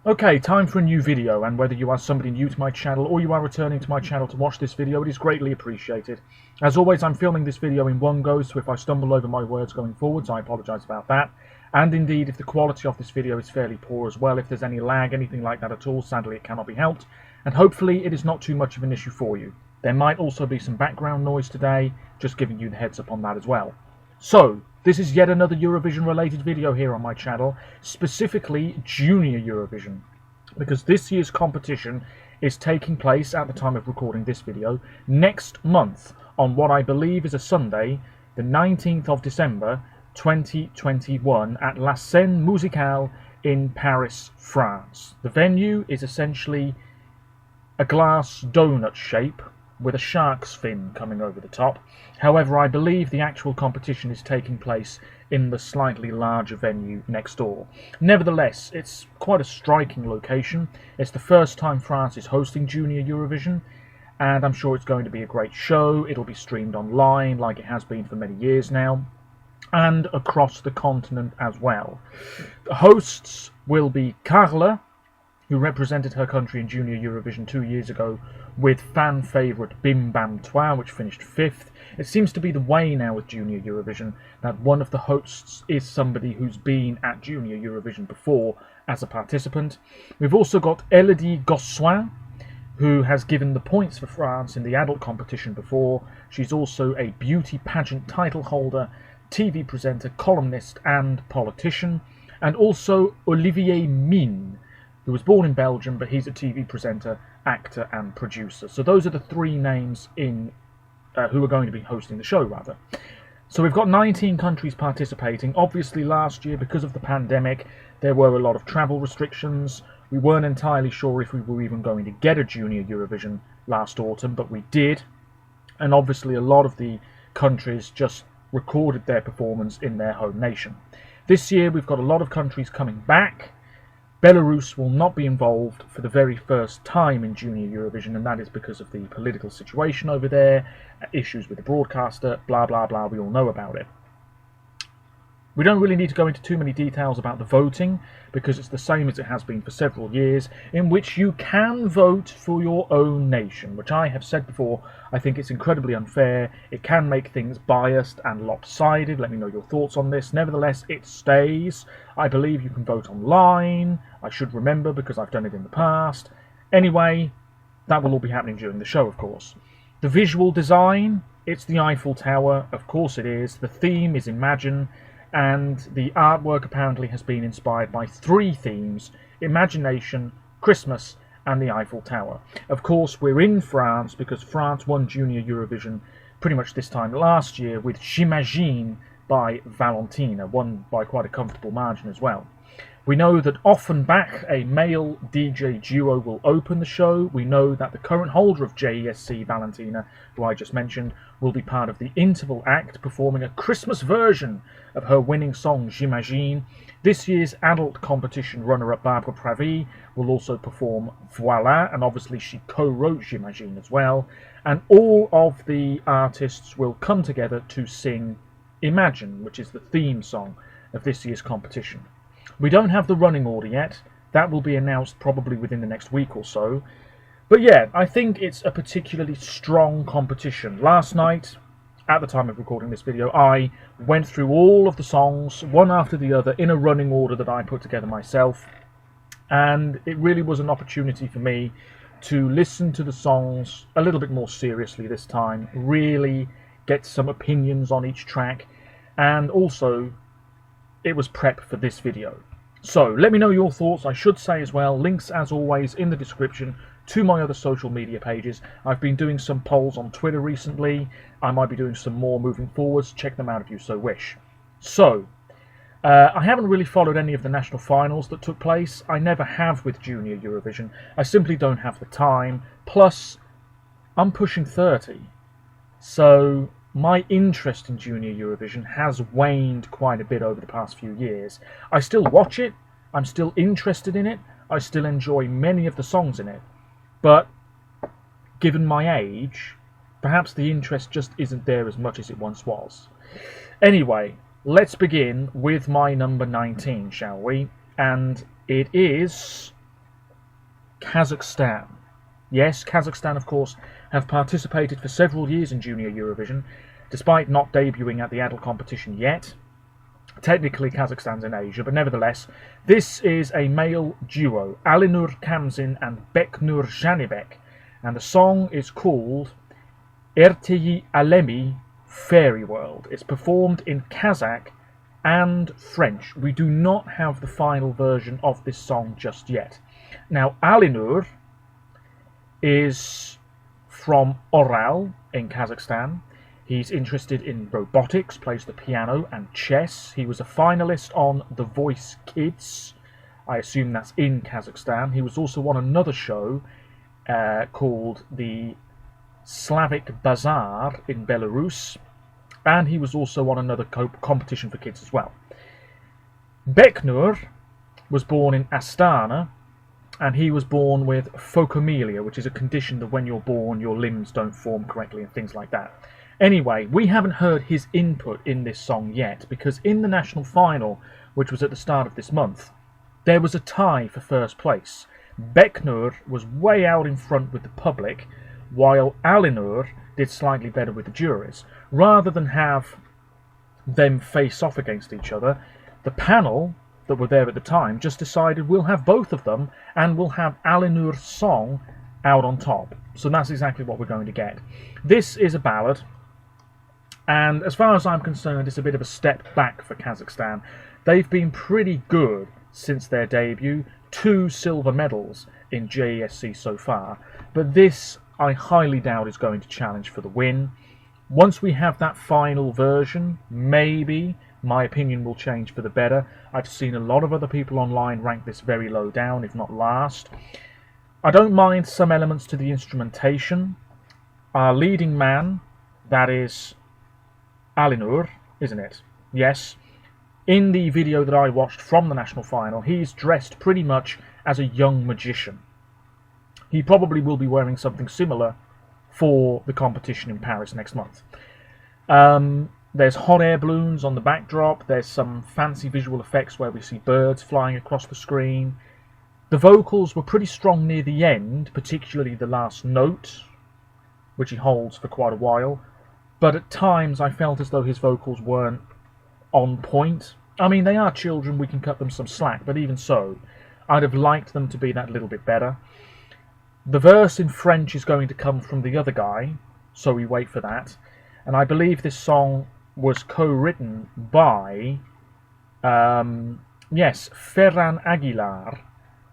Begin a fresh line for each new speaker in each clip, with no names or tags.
Okay, time for a new video, and whether you are somebody new to my channel or you are returning to my channel to watch this video, it is greatly appreciated. As always, I'm filming this video in one go, so if I stumble over my words going forwards, I apologise about that. And indeed, if the quality of this video is fairly poor as well, if there's any lag, anything like that at all, sadly it cannot be helped. And hopefully it is not too much of an issue for you. There might also be some background noise today, just giving you the heads up on that as well. So, this is yet another Eurovision related video here on my channel, specifically Junior Eurovision, because this year's competition is taking place at the time of recording this video next month on what I believe is a Sunday, the 19th of December 2021 at La Scène Musicale in Paris, France. The venue is essentially a glass donut shape with a shark's fin coming over the top. However, I believe the actual competition is taking place in the slightly larger venue next door. Nevertheless, it's quite a striking location. It's the first time France is hosting Junior Eurovision, and I'm sure it's going to be a great show. It'll be streamed online like it has been for many years now, and across the continent as well. The hosts will be Carla, who represented her country in Junior Eurovision 2 years ago with fan favourite Bim Bam Toi, which finished 5th. It seems to be the way now with Junior Eurovision that one of the hosts is somebody who's been at Junior Eurovision before as a participant. We've also got Elodie Gossuin, who has given the points for France in the adult competition before. She's also a beauty pageant title holder, TV presenter, columnist and politician. And also Olivier Mine, who was born in Belgium, but he's a TV presenter, actor and producer. So those are the three names in who are going to be hosting the show, rather. So we've got 19 countries participating. Obviously last year, because of the pandemic, there were a lot of travel restrictions. We weren't entirely sure if we were even going to get a Junior Eurovision last autumn, but we did. And obviously a lot of the countries just recorded their performance in their home nation. This year we've got a lot of countries coming back. Belarus will not be involved for the very first time in Junior Eurovision, and that is because of the political situation over there, issues with the broadcaster, blah blah blah, we all know about it. We don't really need to go into too many details about the voting, because it's the same as it has been for several years, in which you can vote for your own nation, which I have said before, I think it's incredibly unfair. It can make things biased and lopsided. Let me know your thoughts on this. Nevertheless, it stays. I believe you can vote online. I should remember because I've done it in the past. Anyway, that will all be happening during the show, of course. The visual design, it's the Eiffel Tower. Of course it is. The theme is Imagine. And the artwork apparently has been inspired by three themes: imagination, Christmas, and the Eiffel Tower. Of course, we're in France because France won Junior Eurovision pretty much this time last year with J'imagine by Valentina, won by quite a comfortable margin as well. We know that Offenbach, a male DJ duo, will open the show. We know that the current holder of JESC, Valentina, who I just mentioned, will be part of the interval act, performing a Christmas version of her winning song, J'imagine. This year's adult competition runner-up, Barbara Pravi, will also perform Voilà, and obviously she co-wrote J'imagine as well. And all of the artists will come together to sing Imagine, which is the theme song of this year's competition. We don't have the running order yet. That will be announced probably within the next week or so. But yeah, I think it's a particularly strong competition. Last night, at the time of recording this video, I went through all of the songs, one after the other, in a running order that I put together myself. And it really was an opportunity for me to listen to the songs a little bit more seriously this time, really get some opinions on each track, and also it was prep for this video. So let me know your thoughts. I should say as well, links as always in the description to my other social media pages. I've been doing some polls on Twitter recently. I might be doing some more moving forwards. Check them out if you so wish. So, I haven't really followed any of the national finals that took place. I never have with Junior Eurovision. I simply don't have the time. Plus, I'm pushing 30. So my interest in Junior Eurovision has waned quite a bit over the past few years. I still watch it, I'm still interested in it, I still enjoy many of the songs in it, but given my age, perhaps the interest just isn't there as much as it once was. Anyway, let's begin with my number 19, shall we? And it is Kazakhstan. Yes, Kazakhstan, of course, have participated for several years in Junior Eurovision, despite not debuting at the adult competition yet. Technically, Kazakhstan's in Asia, but nevertheless, this is a male duo, Alinur Kamzin and Beknur Janibek, and the song is called Erteyi Alemi Fairy World. It's performed in Kazakh and French. We do not have the final version of this song just yet. Now, Alinur is from Oral in Kazakhstan. He's interested in robotics, plays the piano and chess. He was a finalist on The Voice Kids. I assume that's in Kazakhstan. He was also on another show called the Slavic Bazaar in Belarus. And he was also on another competition for kids as well. Beknur was born in Astana, and he was born with phocomelia, which is a condition that when you're born your limbs don't form correctly and things like that. Anyway, we haven't heard his input in this song yet, because in the national final, which was at the start of this month, there was a tie for first place. Beknur was way out in front with the public, while Alinur did slightly better with the juries. Rather than have them face off against each other, the panel that were there at the time just decided we'll have both of them and we'll have Alinur's song out on top. So that's exactly what we're going to get. This is a ballad, and as far as I'm concerned, it's a bit of a step back for Kazakhstan. They've been pretty good since their debut, 2 silver medals in JESC so far, but this I highly doubt is going to challenge for the win. Once we have that final version, maybe my opinion will change for the better. I've seen a lot of other people online rank this very low down, if not last. I don't mind some elements to the instrumentation. Our leading man, that is Alinur, isn't it? Yes. In the video that I watched from the national final, he's dressed pretty much as a young magician. He probably will be wearing something similar for the competition in Paris next month. There's hot air balloons on the backdrop. There's some fancy visual effects where we see birds flying across the screen. The vocals were pretty strong near the end, particularly the last note, which he holds for quite a while. But at times I felt as though his vocals weren't on point. I mean, they are children, we can cut them some slack, but even so, I'd have liked them to be that little bit better. The verse in French is going to come from the other guy, so we wait for that. And I believe this song was co-written by, Ferran Aguilar,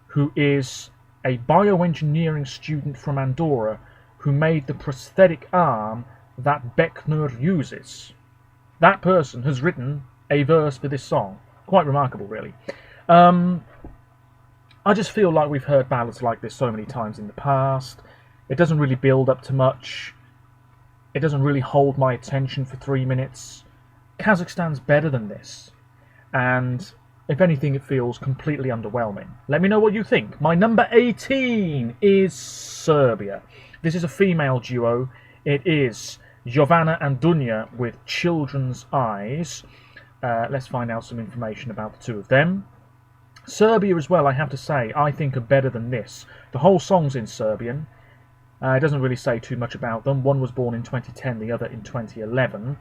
who is a bioengineering student from Andorra who made the prosthetic arm that Beknur uses. That person has written a verse for this song. Quite remarkable, really. I just feel like we've heard ballads like this so many times in the past. It doesn't really build up to much. It doesn't really hold my attention for 3 minutes. Kazakhstan's better than this. And if anything, it feels completely underwhelming. Let me know what you think. My number 18 is Serbia. This is a female duo. It is Jovana and Dunja with Children's Eyes. Let's find out some information about the two of them. Serbia as well, I have to say, I think are better than this. The whole song's in Serbian. It doesn't really say too much about them. One was born in 2010, the other in 2011.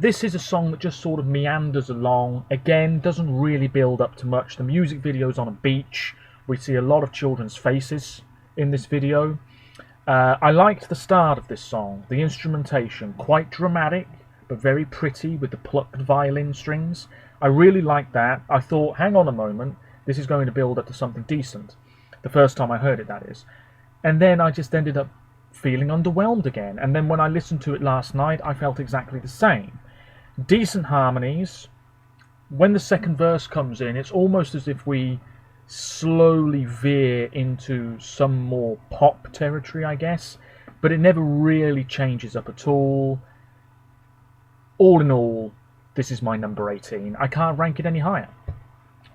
This is a song that just sort of meanders along. Again, doesn't really build up to much. The music video's on a beach. We see a lot of children's faces in this video. I liked the start of this song. The instrumentation, quite dramatic, but very pretty with the plucked violin strings. I really liked that. I thought, hang on a moment, this is going to build up to something decent. The first time I heard it, that is. And then I just ended up feeling underwhelmed again. And then when I listened to it last night, I felt exactly the same. Decent harmonies. When the second verse comes in, it's almost as if we slowly veer into some more pop territory, I guess. But it never really changes up at all. All in all, this is my number 18. I can't rank it any higher.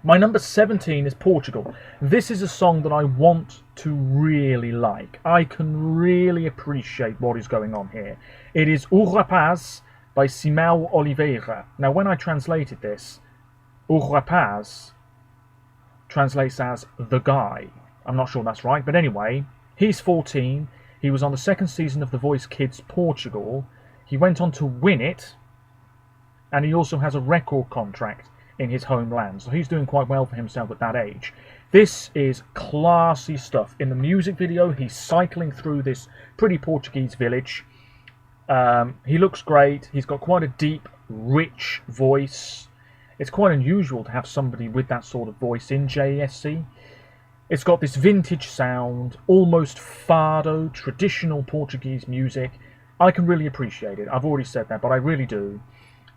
My number 17 is Portugal. This is a song that I want to really like. I can really appreciate what is going on here. It is O Rapaz by Simão Oliveira. Now, when I translated this, O Rapaz translates as the guy. I'm not sure that's right, but anyway, he's 14. He was on the second season of The Voice Kids Portugal. He went on to win it, and he also has a record contract in his homeland, so he's doing quite well for himself at that age. This is classy stuff. In the music video, he's cycling through this pretty Portuguese village. He looks great. He's got quite a deep, rich voice. It's quite unusual to have somebody with that sort of voice in JESC. It's got this vintage sound, almost fado, traditional Portuguese music. I can really appreciate it. I've already said that, but I really do.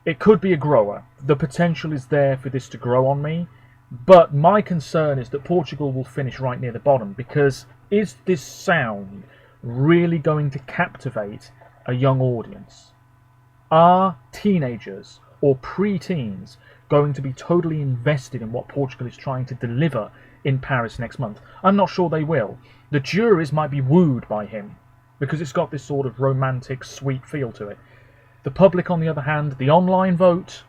It could be a grower. The potential is there for this to grow on me. But my concern is that Portugal will finish right near the bottom, because is this sound really going to captivate a young audience? Are teenagers or pre-teens going to be totally invested in what Portugal is trying to deliver in Paris next month? I'm not sure they will. The juries might be wooed by him, because it's got this sort of romantic, sweet feel to it. The public, on the other hand, the online vote,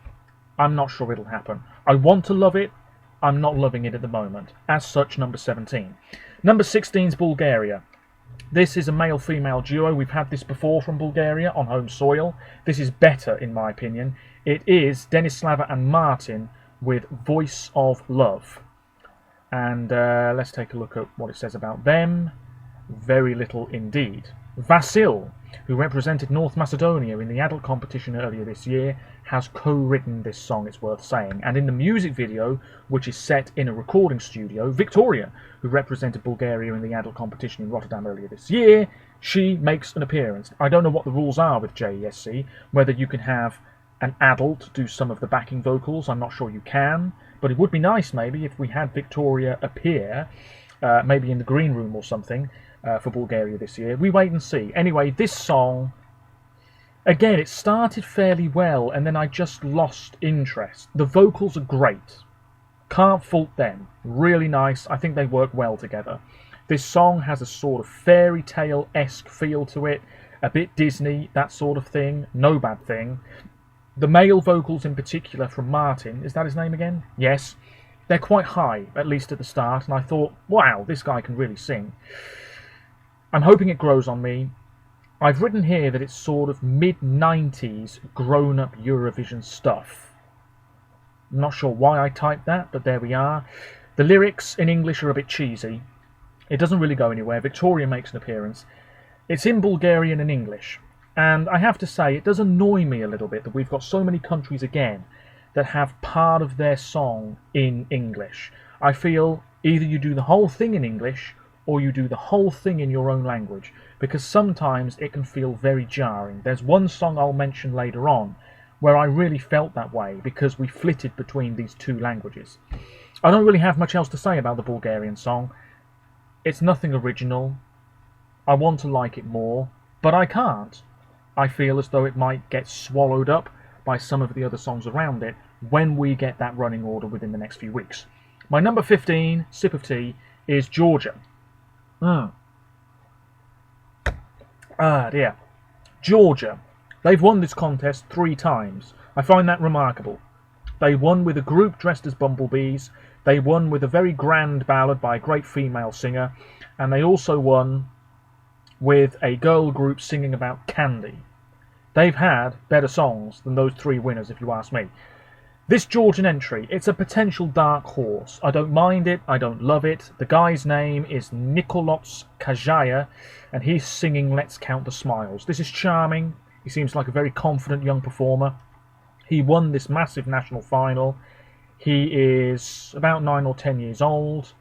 I'm not sure it'll happen. I want to love it. I'm not loving it at the moment. As such, number 17. Number 16 is Bulgaria. This is a male-female duo. We've had this before from Bulgaria on home soil. This is better, in my opinion. It is Denislava and Martin with Voice of Love. And let's take a look at what it says about them. Very little indeed. Vasil, who represented North Macedonia in the adult competition earlier this year, has co-written this song, it's worth saying. And in the music video, which is set in a recording studio, Victoria, who represented Bulgaria in the adult competition in Rotterdam earlier this year, she makes an appearance. I don't know what the rules are with JESC, whether you can have an adult do some of the backing vocals. I'm not sure you can, but it would be nice maybe if we had Victoria appear, maybe in the green room or something, for Bulgaria this year. We wait and see. Anyway, this song, again, it started fairly well and then I just lost interest. The vocals are great. Can't fault them. Really nice. I think they work well together. This song has a sort of fairy tale-esque feel to it, a bit Disney, that sort of thing. No bad thing. The male vocals in particular from Martin, is that his name again? Yes. They're quite high, at least at the start, and I thought, wow, this guy can really sing. I'm hoping it grows on me. I've written here that it's sort of mid-90s grown-up Eurovision stuff. I'm not sure why I typed that, but there we are. The lyrics in English are a bit cheesy. It doesn't really go anywhere. Victoria makes an appearance. It's in Bulgarian and English. And I have to say, it does annoy me a little bit that we've got so many countries again that have part of their song in English. I feel either you do the whole thing in English or you do the whole thing in your own language, because sometimes it can feel very jarring. There's one song I'll mention later on where I really felt that way because we flitted between these two languages. I don't really have much else to say about the Bulgarian song. It's nothing original. I want to like it more, but I can't. I feel as though it might get swallowed up by some of the other songs around it when we get that running order within the next few weeks. My number 15, sip of tea, is Georgia. Ah dear. Georgia. They've won this contest 3 times. I find that remarkable. They won with a group dressed as bumblebees, they won with a very grand ballad by a great female singer, and they also won with a girl group singing about candy. They've had better songs than those 3 winners, if you ask me. This Georgian entry, it's a potential dark horse. I don't mind it, I don't love it. The guy's name is Nikolots Kajaya, and he's singing Let's Count the Smiles. This is charming. He seems like a very confident young performer. He won this massive national final. He is about 9 or 10 years old.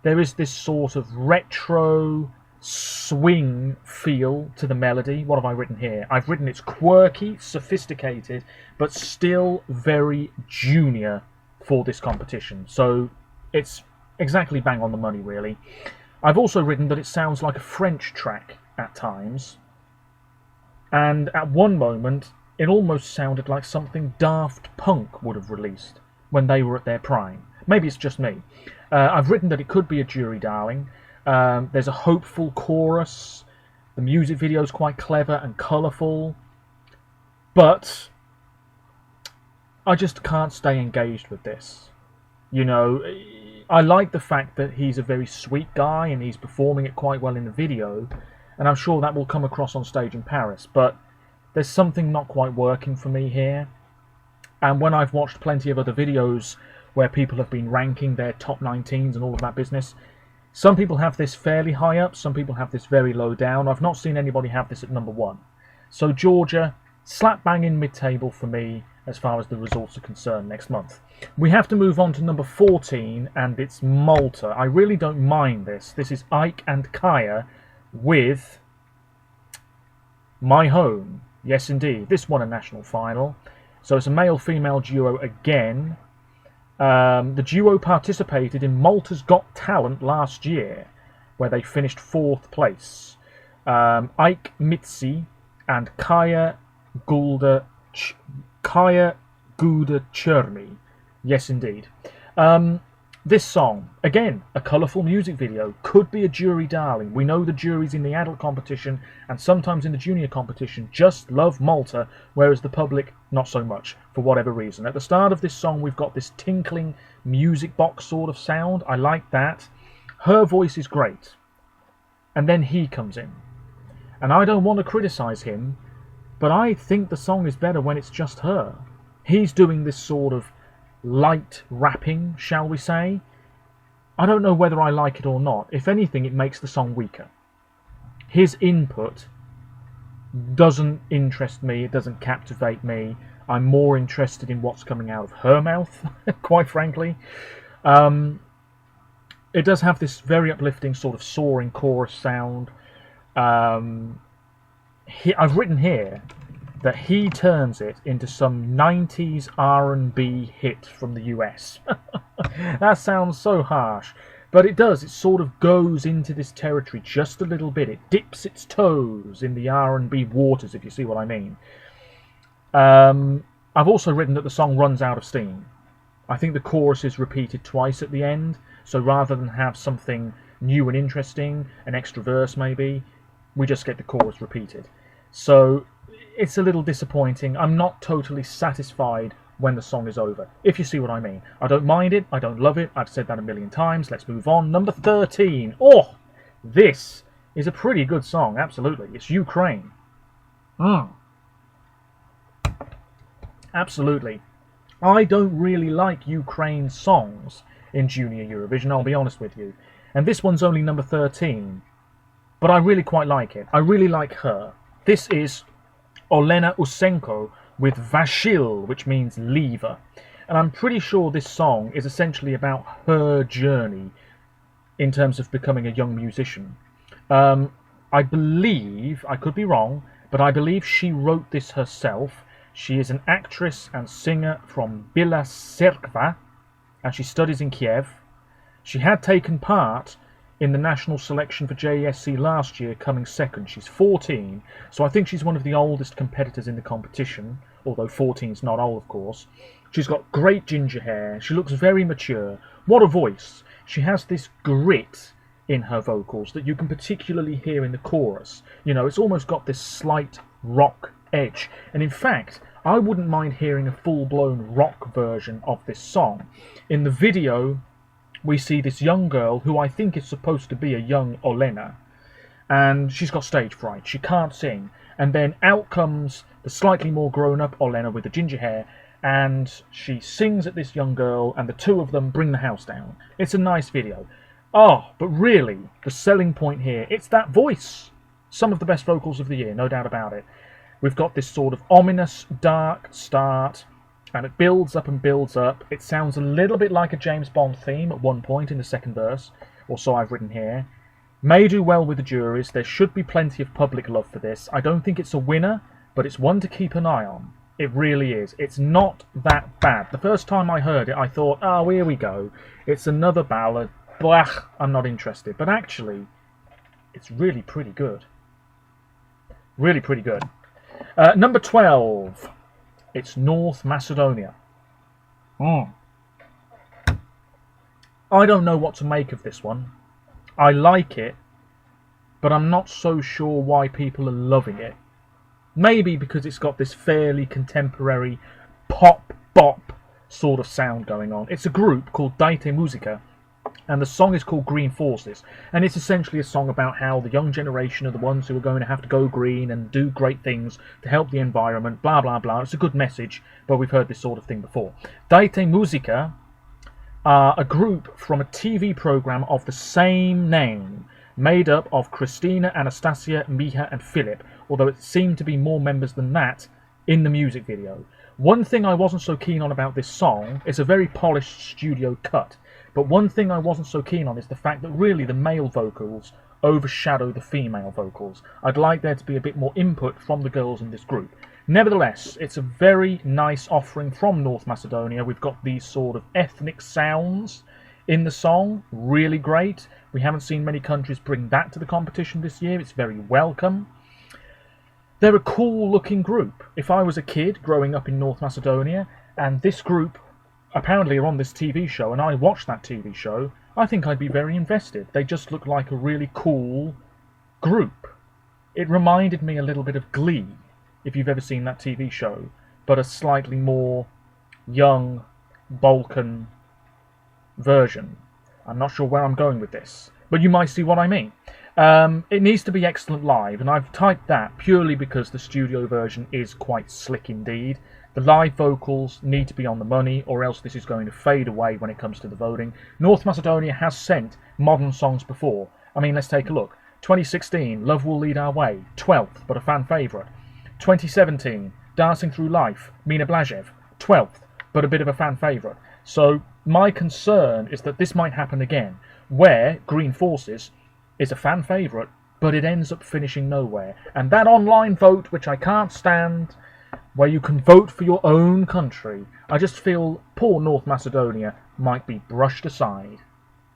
There is this sort of retro swing feel to the melody. What have I written here? I've written it's quirky, sophisticated, but still very junior for this competition. So it's exactly bang on the money, really. I've also written that it sounds like a French track at times. And at one moment, it almost sounded like something Daft Punk would have released when they were at their prime. Maybe it's just me. I've written that it could be a jury darling. There's a hopeful chorus. The music video is quite clever and colourful. But I just can't stay engaged with this. You know, I like the fact that he's a very sweet guy and he's performing it quite well in the video, and I'm sure that will come across on stage in Paris, but there's something not quite working for me here. And when I've watched plenty of other videos where people have been ranking their top 19s and all of that business, some people have this fairly high up, some people have this very low down. I've not seen anybody have this at number 1. So Georgia, slap bang in mid-table for me as far as the results are concerned next month. We have to move on to number 14, and it's Malta. I really don't mind this. This is Ike and Kaya with My Home. Yes, indeed. This won a national final. So it's a male-female duo again. The duo participated in Malta's Got Talent last year, where they finished 4th place. Ike Mitzi and Kaya Gulda Cherny. Yes, indeed. This song, again, a colourful music video, could be a jury darling. We know the juries in the adult competition and sometimes in the junior competition just love Malta, whereas the public not so much, for whatever reason. At the start of this song, we've got this tinkling music box sort of sound. I like that. Her voice is great. And then he comes in. And I don't want to criticise him, but I think the song is better when it's just her. He's doing this sort of light rapping, shall we say. I don't know whether I like it or not. If anything, it makes the song weaker. His input doesn't interest me, it doesn't captivate me. I'm more interested in what's coming out of her mouth, quite frankly. It does have this very uplifting sort of soaring chorus sound. I've written here that he turns it into some 90s R&B hit from the US. That sounds so harsh, but it does. It sort of goes into this territory just a little bit. It dips its toes in the R&B waters, if you see what I mean. I've also written that the song runs out of steam. I think the chorus is repeated twice at the end, so rather than have something new and interesting, an extra verse maybe, we just get the chorus repeated. So it's a little disappointing. I'm not totally satisfied when the song is over, if you see what I mean. I don't mind it, I don't love it, I've said that a million times. Let's move on. Number 13. Oh, this is a pretty good song, absolutely. It's Ukraine. Absolutely. I don't really like Ukraine songs in Junior Eurovision, I'll be honest with you. And this one's only number 13. But I really quite like it. I really like her. This is Olena Usenko with Vashil, which means lever. And I'm pretty sure this song is essentially about her journey in terms of becoming a young musician. I believe, I could be wrong, but I believe she wrote this herself. She is an actress and singer from Bila Tserkva, and she studies in Kiev. She had taken part in the national selection for JESC last year, coming second. She's 14, so I think she's one of the oldest competitors in the competition, although 14 is not old, of course. She's got great ginger hair. She looks very mature. What a voice. She has this grit in her vocals that you can particularly hear in the chorus. You know, it's almost got this slight rock edge. And in fact, I wouldn't mind hearing a full-blown rock version of this song. In the video, we see this young girl who I think is supposed to be a young Olena, and she's got stage fright. She can't sing. And then out comes the slightly more grown-up Olena with the ginger hair, and she sings at this young girl, and the two of them bring the house down. It's a nice video. Oh, but really, the selling point here, it's that voice. Some of the best vocals of the year, no doubt about it. We've got this sort of ominous, dark start, and it builds up and builds up. It sounds a little bit like a James Bond theme at one point in the second verse, or so I've written here. May do well with the juries. There should be plenty of public love for this. I don't think it's a winner, but it's one to keep an eye on. It really is. It's not that bad. The first time I heard it, I thought, oh, here we go. It's another ballad. Blah, I'm not interested. But actually, it's really pretty good. Really pretty good. Number 12. It's North Macedonia. I don't know what to make of this one. I like it, but I'm not so sure why people are loving it. Maybe because it's got this fairly contemporary pop-bop sort of sound going on. It's a group called Dajte Muzika, And the song is called Green Forces, and it's essentially a song about how the young generation are the ones who are going to have to go green and do great things to help the environment, blah blah blah. It's a good message, but we've heard this sort of thing before. Dajte Muzika are a group from a TV program of the same name, made up of Christina, Anastasia, Miha and Philip, although it seemed to be more members than that in the music video. One thing I wasn't so keen on about this song is a very polished studio cut. But one thing I wasn't so keen on is the fact that really the male vocals overshadow the female vocals. I'd like there to be a bit more input from the girls in this group. Nevertheless, it's a very nice offering from North Macedonia. We've got these sort of ethnic sounds in the song. Really great. We haven't seen many countries bring that to the competition this year. It's very welcome. They're a cool looking group. If I was a kid growing up in North Macedonia and this group apparently are on this TV show, and I watched that TV show, I think I'd be very invested. They just look like a really cool group. It reminded me a little bit of Glee, if you've ever seen that TV show, but a slightly more young Balkan version. I'm not sure where I'm going with this, but you might see what I mean. It needs to be excellent live, and I've typed that purely because the studio version is quite slick indeed. The live vocals need to be on the money, or else this is going to fade away when it comes to the voting. North Macedonia has sent modern songs before. I mean, let's take a look. 2016, Love Will Lead Our Way, 12th, but a fan favourite. 2017, Dancing Through Life, Mina Blažev, 12th, but a bit of a fan favourite. So my concern is that this might happen again, where Green Forces is a fan favourite, but it ends up finishing nowhere. And that online vote, which I can't stand, where you can vote for your own country, I just feel poor North Macedonia might be brushed aside.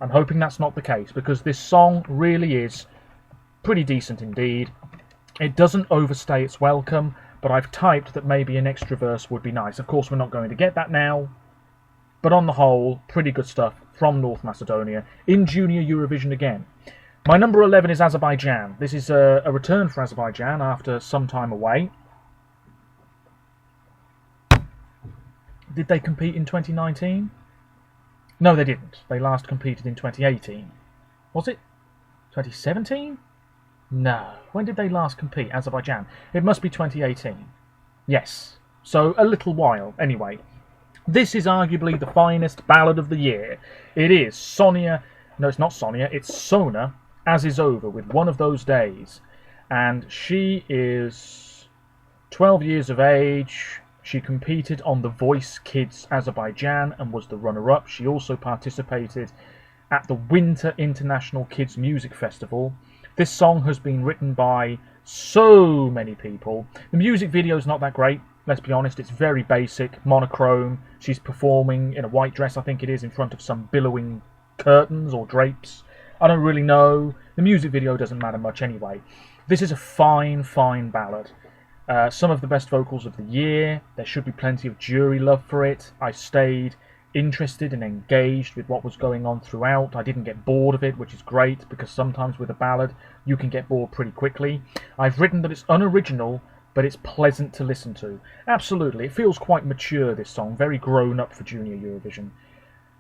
I'm hoping that's not the case, because this song really is pretty decent indeed. It doesn't overstay its welcome, but I've typed that maybe an extra verse would be nice. Of course, we're not going to get that now, but on the whole, pretty good stuff from North Macedonia in Junior Eurovision again. My number 11 is Azerbaijan. This is a return for Azerbaijan after some time away. Did they compete in 2019? No, they didn't. They last competed in 2018. Was it 2017? No. When did they last compete, Azerbaijan? It must be 2018. Yes. So a little while. Anyway, this is arguably the finest ballad of the year. It is Sonia. No, it's not Sonia. It's Sona, As Is Over, with One of Those Days. And she is 12 years of age. She competed on The Voice Kids Azerbaijan and was the runner-up. She also participated at the Winter International Kids Music Festival. This song has been written by so many people. The music video is not that great, let's be honest. It's very basic, monochrome. She's performing in a white dress, I think it is, in front of some billowing curtains or drapes. I don't really know. The music video doesn't matter much anyway. This is a fine, fine ballad. Some of the best vocals of the year. There should be plenty of jury love for it. I stayed interested and engaged with what was going on throughout. I didn't get bored of it, which is great, because sometimes with a ballad you can get bored pretty quickly. I've written that it's unoriginal, but it's pleasant to listen to. Absolutely, it feels quite mature, this song, very grown up for Junior Eurovision.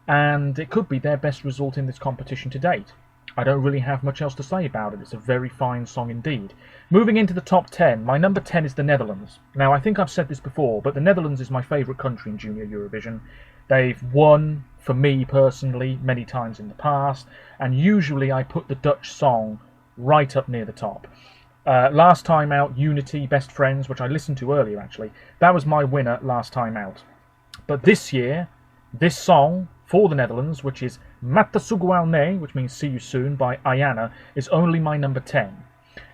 And it could be their best result in this competition to date. I don't really have much else to say about it. It's a very fine song indeed. Moving into the top 10, my number 10 is the Netherlands. Now, I think I've said this before, but the Netherlands is my favourite country in Junior Eurovision. They've won, for me personally, many times in the past, and usually I put the Dutch song right up near the top. Last time out, Unity, Best Friends, which I listened to earlier actually, that was my winner last time out. But this year, this song for the Netherlands, which is Mata Sugual Ne, which means See You Soon, by Ayanna, is only my number 10.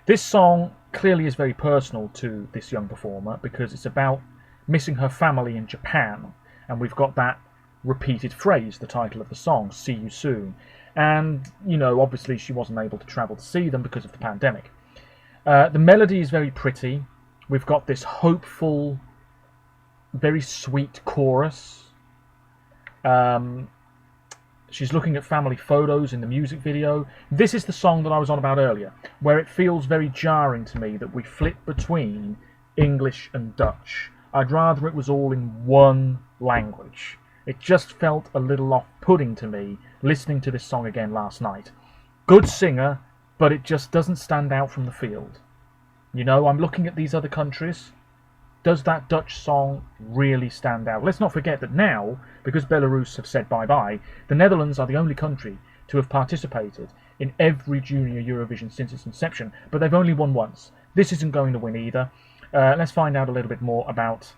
This song clearly is very personal to this young performer, because it's about missing her family in Japan, and we've got that repeated phrase, the title of the song, See You Soon. And, you know, obviously she wasn't able to travel to see them because of the pandemic. The melody is very pretty. We've got this hopeful, very sweet chorus. She's looking at family photos in the music video. This is the song that I was on about earlier, where it feels very jarring to me that we flip between English and Dutch. I'd rather it was all in one language. It just felt a little off-putting to me listening to this song again last night. Good singer, but it just doesn't stand out from the field. You know, I'm looking at these other countries. Does that Dutch song really stand out? Let's not forget that now, because Belarus have said bye-bye, the Netherlands are the only country to have participated in every Junior Eurovision since its inception, but they've only won once. This isn't going to win either. Let's find out a little bit more about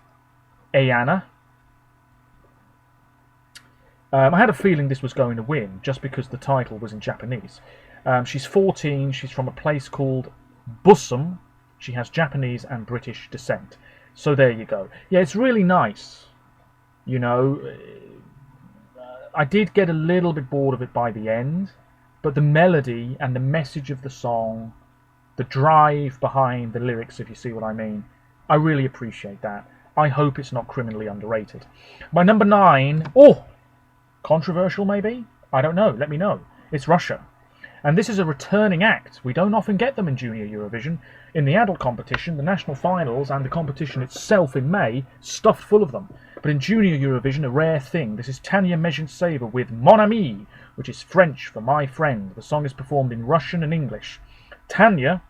Ayanna. I had a feeling this was going to win, just because the title was in Japanese. She's 14, she's from a place called Bussum. She has Japanese and British descent. So there you go. Yeah, it's really nice. You know, I did get a little bit bored of it by the end, but the melody and the message of the song, the drive behind the lyrics, if you see what I mean, I really appreciate that. I hope it's not criminally underrated. My number 9, controversial maybe? I don't know, let me know. It's Russia. And this is a returning act. We don't often get them in Junior Eurovision. In the adult competition, the national finals, and the competition itself in May, stuffed full of them. But in Junior Eurovision, a rare thing. This is Tanya Mezhenseva with Mon Ami, which is French for my friend. The song is performed in Russian and English. Tanya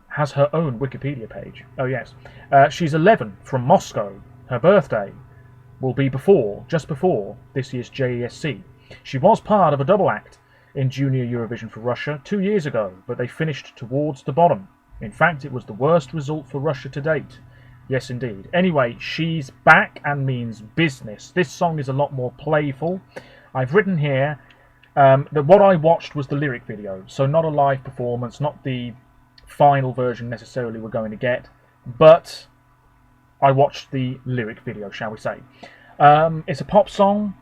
has her own Wikipedia page. Oh yes. She's 11, from Moscow. Her birthday will be just before this year's JESC. She was part of a double act in Junior Eurovision for Russia 2 years ago, but they finished towards the bottom. In fact, it was the worst result for Russia to date. Yes, indeed. Anyway, she's back and means business. This song is a lot more playful. I've written here that what I watched was the lyric video, so not a live performance, not the final version necessarily we're going to get, but I watched the lyric video, shall we say. It's a pop song.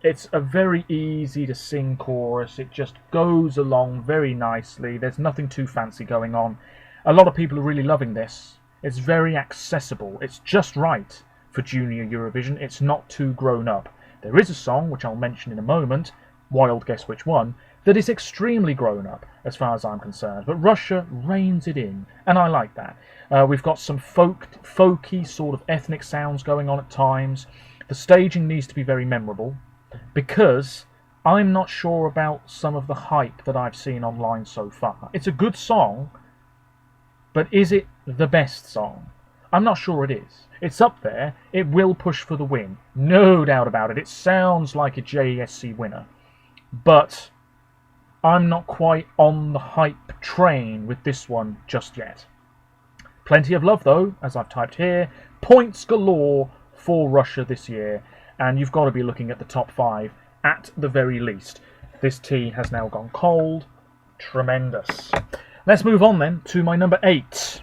It's a very easy to sing chorus. It just goes along very nicely. There's nothing too fancy going on. A lot of people are really loving this. It's very accessible. It's just right for Junior Eurovision. It's not too grown up. There is a song, which I'll mention in a moment, wild guess which one, that is extremely grown up as far as I'm concerned. But Russia reins it in, and I like that. We've got some folky sort of ethnic sounds going on at times. The staging needs to be very memorable, because I'm not sure about some of the hype that I've seen online so far. It's a good song, but is it the best song? I'm not sure it is. It's up there. It will push for the win. No doubt about it. It sounds like a JESC winner. But I'm not quite on the hype train with this one just yet. Plenty of love, though, as I've typed here. Points galore for Russia this year. And you've got to be looking at the top 5 at the very least. This tea has now gone cold. Tremendous. Let's move on then to my number 8.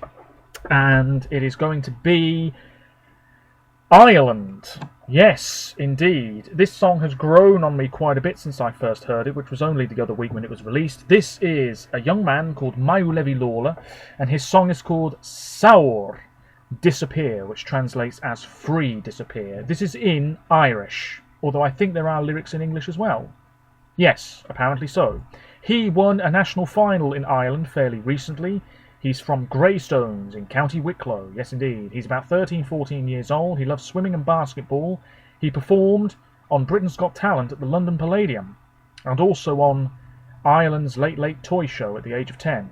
And it is going to be Ireland. Yes, indeed. This song has grown on me quite a bit since I first heard it, which was only the other week when it was released. This is a young man called Mayu Levi-Lawler, and his song is called Saor Disappear, which translates as free disappear. This is in Irish, although I think there are lyrics in English as well. Yes, apparently so. He won a national final in Ireland fairly recently. He's from Greystones in County Wicklow. Yes, indeed. He's about 13, 14 years old. He loves swimming and basketball. He performed on Britain's Got Talent at the London Palladium, and also on Ireland's Late Late Toy Show at the age of 10.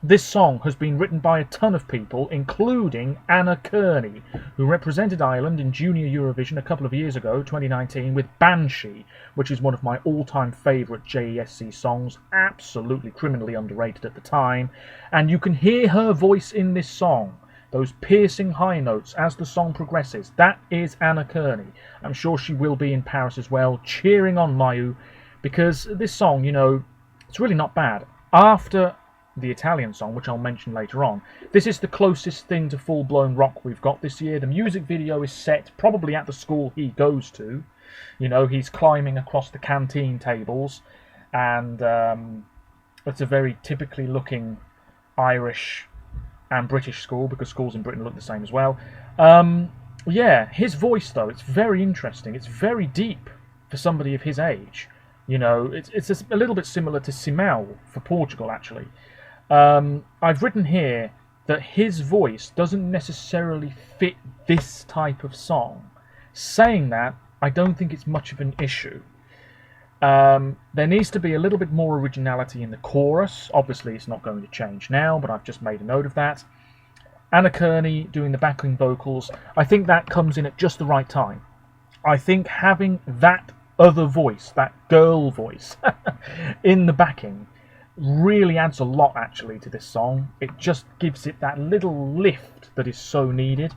This song has been written by a ton of people, including Anna Kearney, who represented Ireland in Junior Eurovision a couple of years ago, 2019, with Banshee, which is one of my all-time favourite JESC songs, absolutely criminally underrated at the time. And you can hear her voice in this song, those piercing high notes as the song progresses. That is Anna Kearney. I'm sure she will be in Paris as well, cheering on Mayu, because this song, you know, it's really not bad. After the Italian song, which I'll mention later on, this is the closest thing to full-blown rock we've got this year. The music video is set probably at the school he goes to. You know, he's climbing across the canteen tables, and it's a very typically looking Irish and British school, because schools in Britain look the same as well. Yeah, his voice, though, it's very interesting. It's very deep for somebody of his age. You know, it's a little bit similar to Simão for Portugal, actually. I've written here that his voice doesn't necessarily fit this type of song. Saying that, I don't think it's much of an issue. There needs to be a little bit more originality in the chorus. Obviously, it's not going to change now, but I've just made a note of that. Anna Kearney doing the backing vocals, I think that comes in at just the right time. I think having that other voice, that girl voice, in the backing really adds a lot actually to this song. It just gives it that little lift that is so needed.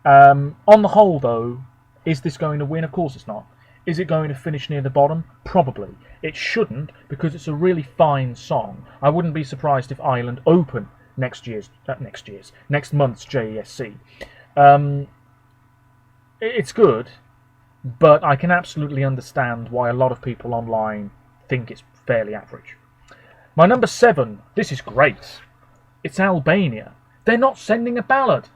On the whole though, is this going to win? Of course it's not. Is it going to finish near the bottom? Probably. It shouldn't, because it's a really fine song. I wouldn't be surprised if Ireland open next month's JESC. It's good, but I can absolutely understand why a lot of people online think it's fairly average. My number 7, this is great. It's Albania. They're not sending a ballad.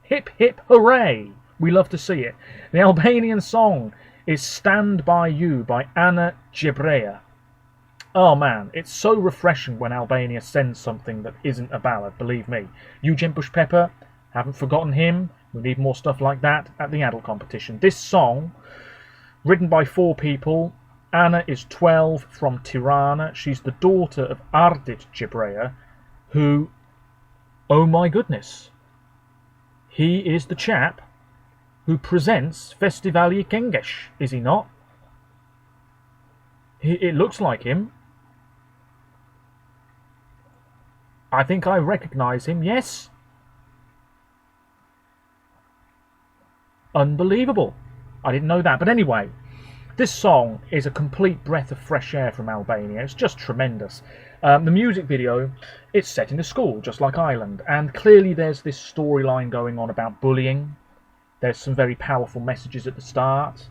Hip hip hooray! We love to see it. The Albanian song is Stand By You by Ana Jebrea. Oh man, it's so refreshing when Albania sends something that isn't a ballad, believe me. Eugen Bush-Pepper, haven't forgotten him. We need more stuff like that at the adult competition. This song, written by 4 people. Anna is 12, from Tirana. She's the daughter of Ardit Jebrea, who, oh my goodness, he is the chap who presents Festivali Kengesh, is he not? It looks like him. I think I recognise him, yes. Unbelievable. I didn't know that. But anyway, this song is a complete breath of fresh air from Albania. It's just tremendous. The music video, it's set in a school, just like Ireland. And clearly there's this storyline going on about bullying. There's some very powerful messages at the start.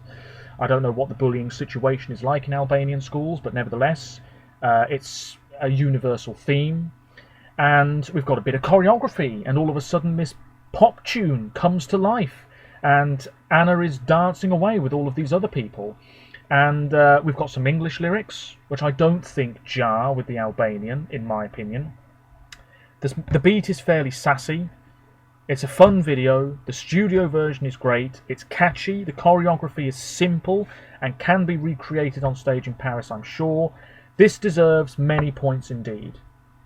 I don't know what the bullying situation is like in Albanian schools, but nevertheless, it's a universal theme. And we've got a bit of choreography, and all of a sudden this pop tune comes to life. And Anna is dancing away with all of these other people. And we've got some English lyrics, which I don't think jar with the Albanian, in my opinion. The beat is fairly sassy. It's a fun video. The studio version is great. It's catchy. The choreography is simple and can be recreated on stage in Paris, I'm sure. This deserves many points indeed.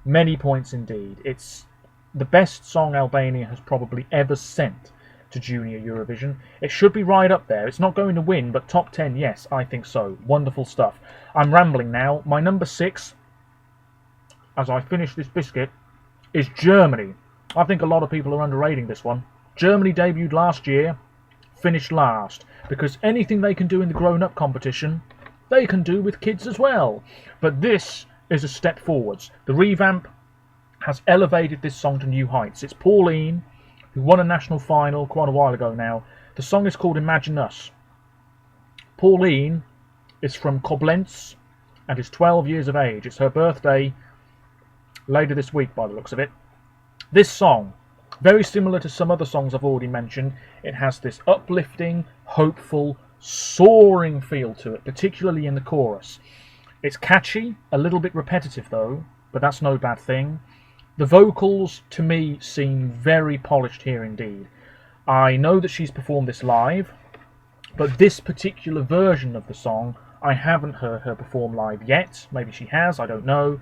Many points indeed. It's the best song Albania has probably ever sent to Junior Eurovision. It should be right up there. It's not going to win, but top 10, yes, I think so. Wonderful stuff. I'm rambling now. My number 6, as I finish this biscuit, is Germany. I think a lot of people are underrating this one. Germany debuted last year, finished last, because anything they can do in the grown-up competition, they can do with kids as well. But this is a step forwards. The revamp has elevated this song to new heights. It's Pauline, who won a national final quite a while ago now. The song is called Imagine Us. Pauline is from Koblenz and is 12 years of age. It's her birthday later this week by the looks of it. This song, very similar to some other songs I've already mentioned, it has this uplifting, hopeful, soaring feel to it, particularly in the chorus. It's catchy, a little bit repetitive though, but that's no bad thing. The vocals, to me, seem very polished here indeed. I know that she's performed this live, but this particular version of the song, I haven't heard her perform live yet. Maybe she has, I don't know.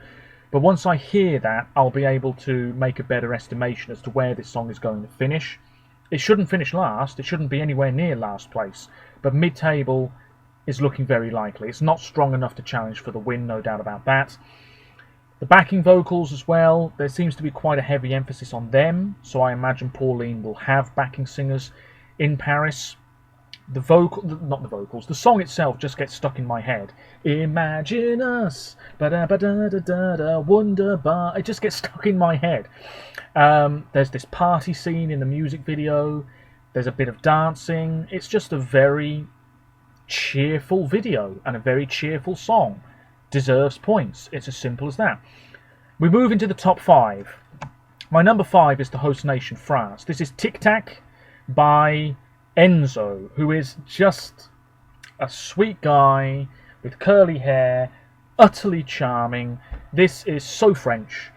But once I hear that, I'll be able to make a better estimation as to where this song is going to finish. It shouldn't finish last, it shouldn't be anywhere near last place, but mid-table is looking very likely. It's not strong enough to challenge for the win, no doubt about that. The backing vocals as well, there seems to be quite a heavy emphasis on them, so I imagine Pauline will have backing singers in Paris. The song itself just gets stuck in my head. Imagine us, ba-da-ba-da-da-da-da, wunderbar. It just gets stuck in my head. There's this party scene in the music video. There's a bit of dancing. It's just a very cheerful video and a very cheerful song. Deserves points. It's as simple as that. We move into the top 5. My number 5 is the host nation, France. This is Tic Tac by Enzo, who is just a sweet guy with curly hair, utterly charming. This is so French,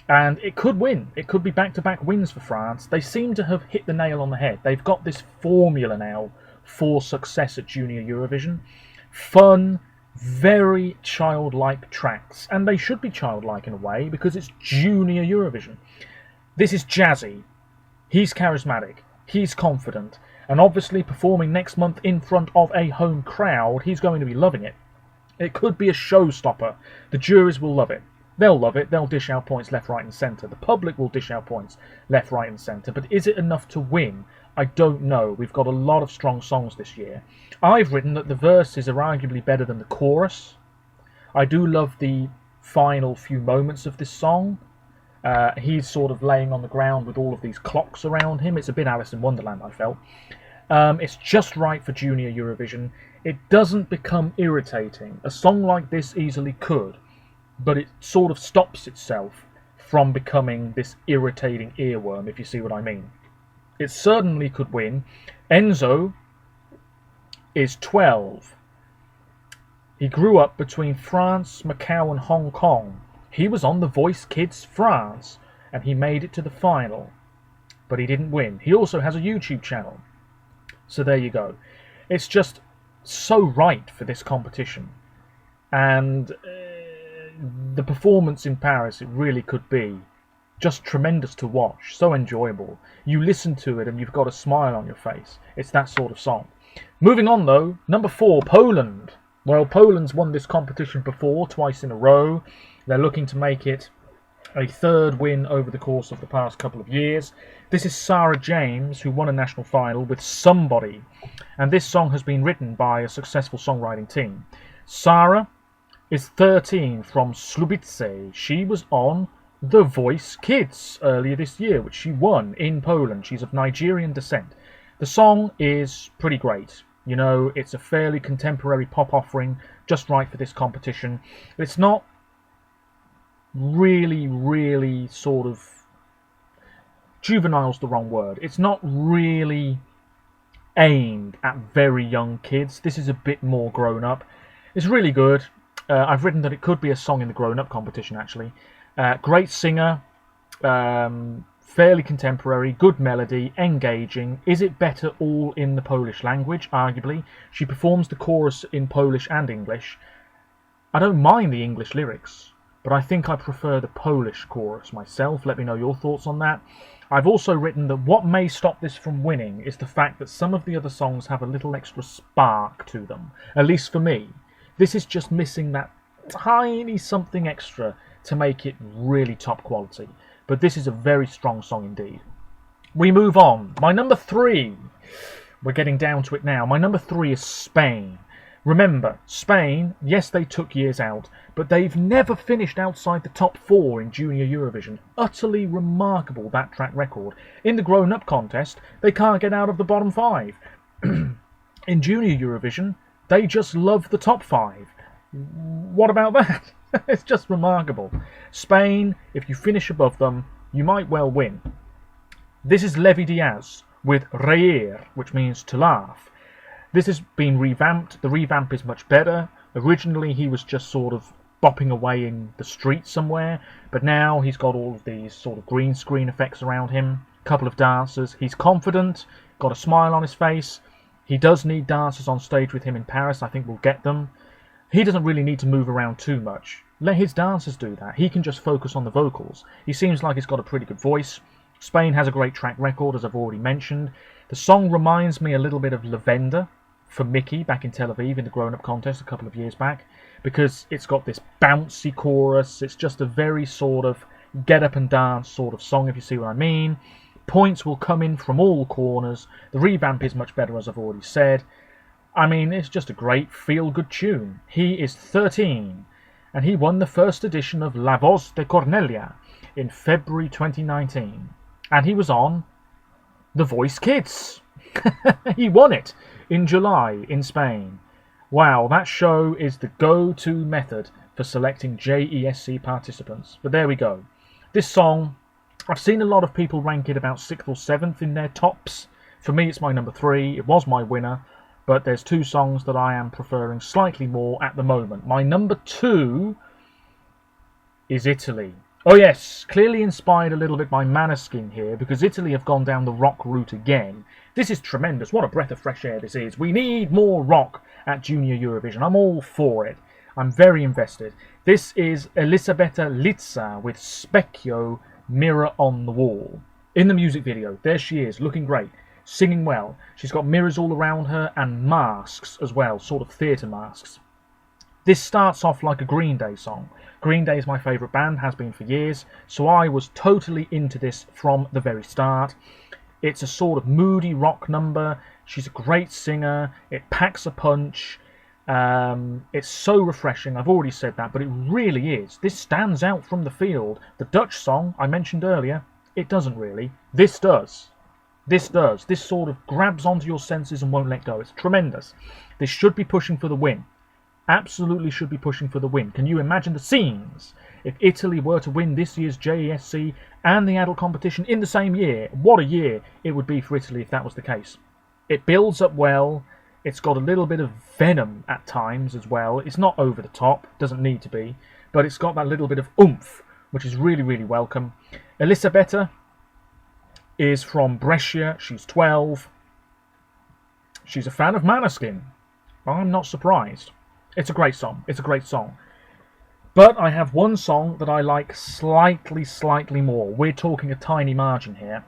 and it could win. It could be back-to-back wins for France. They seem to have hit the nail on the head. They've got this formula now for success at Junior Eurovision. Fun, Very childlike tracks, and they should be childlike in a way because it's Junior Eurovision. This is jazzy, he's charismatic, he's confident, and obviously performing next month in front of a home crowd, he's going to be loving it. It could be a showstopper. The juries will love it. They'll love it. They'll dish out points left, right and centre. The public will dish out points left, right and centre. But is it enough to win? I don't know. We've got a lot of strong songs this year. I've written that the verses are arguably better than the chorus. I do love the final few moments of this song. He's sort of laying on the ground with all of these clocks around him. It's a bit Alice in Wonderland, I felt. It's just right for Junior Eurovision. It doesn't become irritating. A song like this easily could, but it sort of stops itself from becoming this irritating earworm, if you see what I mean. It certainly could win. Enzo is 12. He grew up between France, Macau and Hong Kong. He was on The Voice Kids France, and he made it to the final, but he didn't win. He also has a YouTube channel. So there you go. It's just so right for this competition. And the performance in Paris, it really could be just tremendous to watch. So enjoyable. You listen to it and you've got a smile on your face. It's that sort of song. Moving on though, number 4, Poland. Well, Poland's won this competition before, twice in a row. They're looking to make it a third win over the course of the past couple of years. This is Sarah James, who won a national final with Somebody, and this song has been written by a successful songwriting team. Sarah is 13 from Słubice. She was on The Voice Kids earlier this year, which she won in Poland. She's of Nigerian descent. The song is pretty great. You know, it's a fairly contemporary pop offering, just right for this competition. It's not really sort of, juvenile's the wrong word. It's not really aimed at very young kids. This is a bit more grown up. It's really good. I've written that it could be a song in the grown up competition actually. Great singer, fairly contemporary, good melody, engaging. Is it better all in the Polish language? Arguably. She performs the chorus in Polish and English. I don't mind the English lyrics, but I think I prefer the Polish chorus myself. Let me know your thoughts on that. I've also written that what may stop this from winning is the fact that some of the other songs have a little extra spark to them, at least for me. This is just missing that tiny something extra to make it really top quality. But this is a very strong song indeed. We move on. My number 3. We're getting down to it now. My number 3 is Spain. Remember, Spain, yes, they took years out, but they've never finished outside the top 4 in Junior Eurovision. Utterly remarkable, that track record. In the grown-up contest, they can't get out of the bottom 5. In Junior Eurovision, they just love the top 5. What about that? It's just remarkable. Spain, if you finish above them, you might well win. This is Levi Diaz with Reír, which means to laugh. This has been revamped. The revamp is much better. Originally he was just sort of bopping away in the street somewhere, but now he's got all of these sort of green screen effects around him, a couple of dancers. He's confident, got a smile on his face. He does need dancers on stage with him in Paris. I think we'll get them. He doesn't really need to move around too much. Let his dancers do that. He can just focus on the vocals. He seems like he's got a pretty good voice. Spain has a great track record, as I've already mentioned. The song reminds me a little bit of Lavender for Mickey back in Tel Aviv in the grown-up contest a couple of years back, because it's got this bouncy chorus. It's just a very sort of get up and dance sort of song, if you see what I mean. Points will come in from all corners. The revamp is much better, as I've already said. I mean, it's just a great feel-good tune. He is 13, and he won the first edition of La Voz de Cornelia in February 2019. And he was on The Voice Kids. He won it in July in Spain. Wow, that show is the go-to method for selecting JESC participants. But there we go. This song, I've seen a lot of people rank it about 6th or 7th in their tops. For me, it's my number 3. It was my winner. But there's 2 songs that I am preferring slightly more at the moment. My number 2 is Italy. Oh yes, clearly inspired a little bit by Maneskin here, because Italy have gone down the rock route again. This is tremendous. What a breath of fresh air this is. We need more rock at Junior Eurovision. I'm all for it. I'm very invested. This is Elisabetta Litza with Specchio, Mirror on the Wall. In the music video, there she is, looking great, singing well. She's got mirrors all around her and masks as well, sort of theatre masks. This starts off like a Green Day song. Green Day is my favourite band, has been for years, so I was totally into this from the very start. It's a sort of moody rock number. She's a great singer. It packs a punch. It's so refreshing. I've already said that, but it really is. This stands out from the field. The Dutch song I mentioned earlier, it doesn't really. This does. This does. This sort of grabs onto your senses and won't let go. It's tremendous. This should be pushing for the win. Absolutely should be pushing for the win. Can you imagine the scenes if Italy were to win this year's JESC and the adult competition in the same year? What a year it would be for Italy if that was the case. It builds up well. It's got a little bit of venom at times as well. It's not over the top, doesn't need to be, but it's got that little bit of oomph, which is really, really welcome. Elisabetta is from Brescia. She's 12. She's a fan of Maneskin. I'm not surprised. It's a great song. It's a great song. But I have one song that I like slightly more. We're talking a tiny margin here.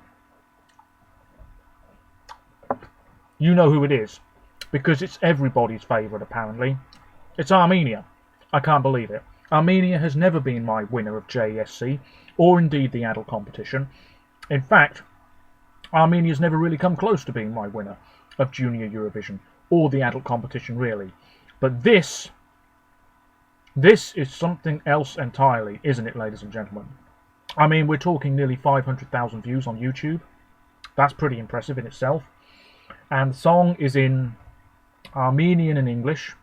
You know who it is, because it's everybody's favourite apparently. It's Armenia. I can't believe it. Armenia has never been my winner of JESC, or indeed the adult competition. In fact, Armenia's never really come close to being my winner of Junior Eurovision, or the adult competition really. But this is something else entirely, isn't it, ladies and gentlemen? I mean, we're talking nearly 500,000 views on YouTube. That's pretty impressive in itself. And the song is in Armenian and English.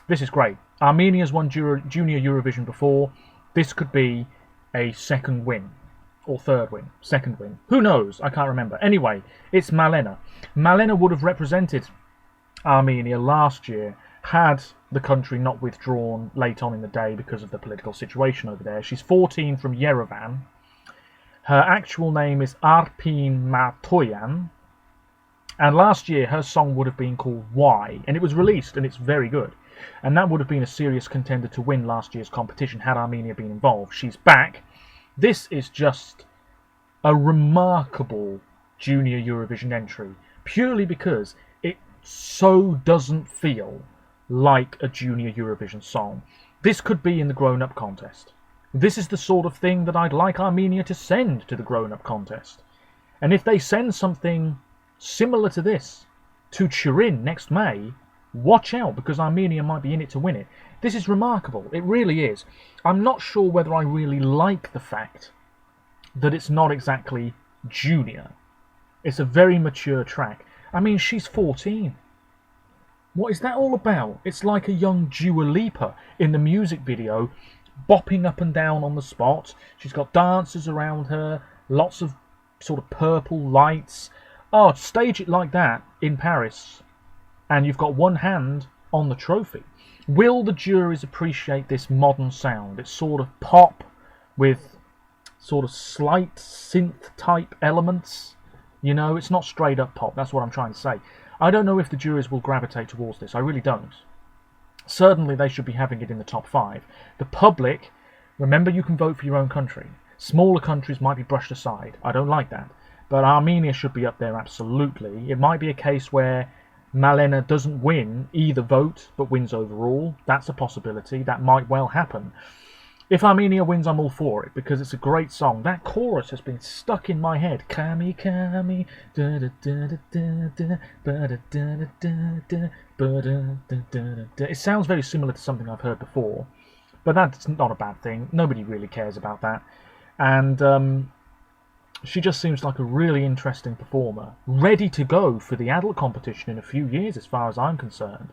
This is great. Armenia's won Junior Eurovision before. This could be a second win. Or third win. Second win. Who knows? I can't remember. Anyway, it's Malena. Malena would have represented Armenia last year had the country not withdrawn late on in the day because of the political situation over there. She's 14 from Yerevan. Her actual name is Arpin Matoyan. And last year her song would have been called Why. And it was released and it's very good. And that would have been a serious contender to win last year's competition had Armenia been involved. She's back. This is just a remarkable Junior Eurovision entry. Purely because it so doesn't feel like a Junior Eurovision song. This could be in the grown-up contest. This is the sort of thing that I'd like Armenia to send to the grown-up contest. And if they send something similar to this to Turin next May, watch out, because Armenia might be in it to win it. This is remarkable. It really is. I'm not sure whether I really like the fact that it's not exactly junior. It's a very mature track. I mean, she's 14. What is that all about? It's like a young Dua Lipa in the music video, bopping up and down on the spot. She's got dancers around her, lots of sort of purple lights. Oh, stage it like that in Paris, and you've got one hand on the trophy. Will the juries appreciate this modern sound? It's sort of pop with sort of slight synth-type elements. You know, it's not straight up pop, that's what I'm trying to say. I don't know if the juries will gravitate towards this, I really don't. Certainly they should be having it in the top 5. The public, remember you can vote for your own country. Smaller countries might be brushed aside, I don't like that. But Armenia should be up there, absolutely. It might be a case where Malena doesn't win either vote, but wins overall. That's a possibility, that might well happen. If Armenia wins, I'm all for it, because it's a great song. That chorus has been stuck in my head. Kami, kami, da da da da da da da da da da da da. It sounds very similar to something I've heard before, but that's not a bad thing. Nobody really cares about that. And she just seems like a really interesting performer, ready to go for the adult competition in a few years, as far as I'm concerned.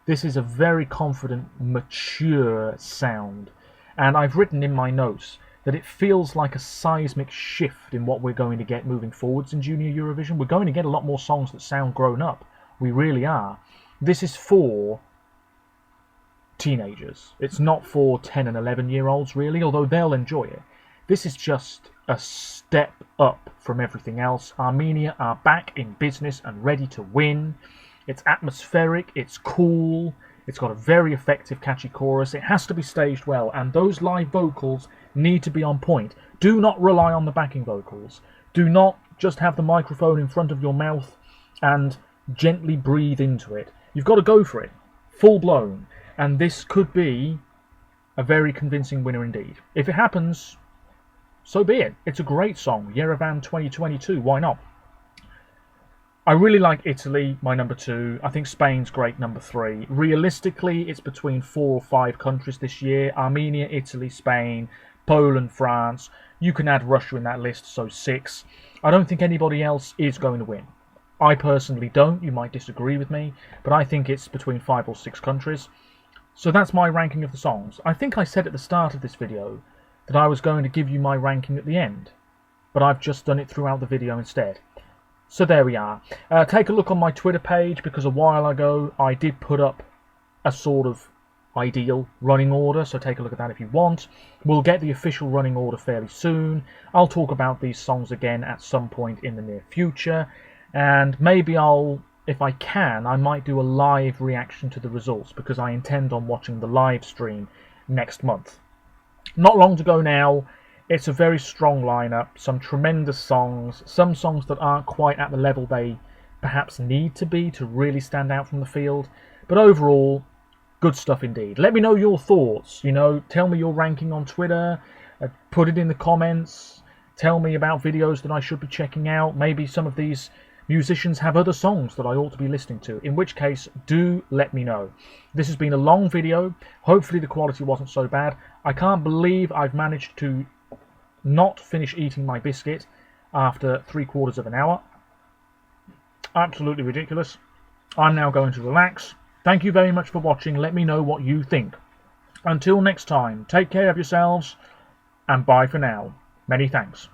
This is a very confident, mature sound. And I've written in my notes that it feels like a seismic shift in what we're going to get moving forwards in Junior Eurovision. We're going to get a lot more songs that sound grown up. We really are. This is for teenagers. It's not for 10 and 11-year-olds, really, although they'll enjoy it. This is just a step up from everything else. Armenia are back in business and ready to win. It's atmospheric, it's cool, it's got a very effective, catchy chorus. It has to be staged well, and those live vocals need to be on point. Do not rely on the backing vocals. Do not just have the microphone in front of your mouth and gently breathe into it. You've got to go for it, full blown, and this could be a very convincing winner indeed. If it happens, so be it. It's a great song. Yerevan 2022, why not? I really like Italy, my number 2. I think Spain's great, number 3. Realistically, it's between 4 or 5 countries this year. Armenia, Italy, Spain, Poland, France. You can add Russia in that list, so 6. I don't think anybody else is going to win. I personally don't. You might disagree with me, but I think it's between 5 or 6 countries. So that's my ranking of the songs. I think I said at the start of this video that I was going to give you my ranking at the end, but I've just done it throughout the video instead. So there we are. Take a look on my Twitter page, because a while ago I did put up a sort of ideal running order, so take a look at that if you want. We'll get the official running order fairly soon. I'll talk about these songs again at some point in the near future, and maybe if I can, I might do a live reaction to the results, because I intend on watching the live stream next month. Not long to go now. It's a very strong lineup, some tremendous songs, some songs that aren't quite at the level they perhaps need to be to really stand out from the field, but overall, good stuff indeed. Let me know your thoughts, tell me your ranking on Twitter, put it in the comments, tell me about videos that I should be checking out. Maybe some of these musicians have other songs that I ought to be listening to, in which case, do let me know. This has been a long video. Hopefully the quality wasn't so bad. I can't believe I've managed to not finish eating my biscuit after 3/4 of an hour. Absolutely ridiculous. I'm now going to relax. Thank you very much for watching. Let me know what you think. Until next time, take care of yourselves, and bye for now. Many thanks.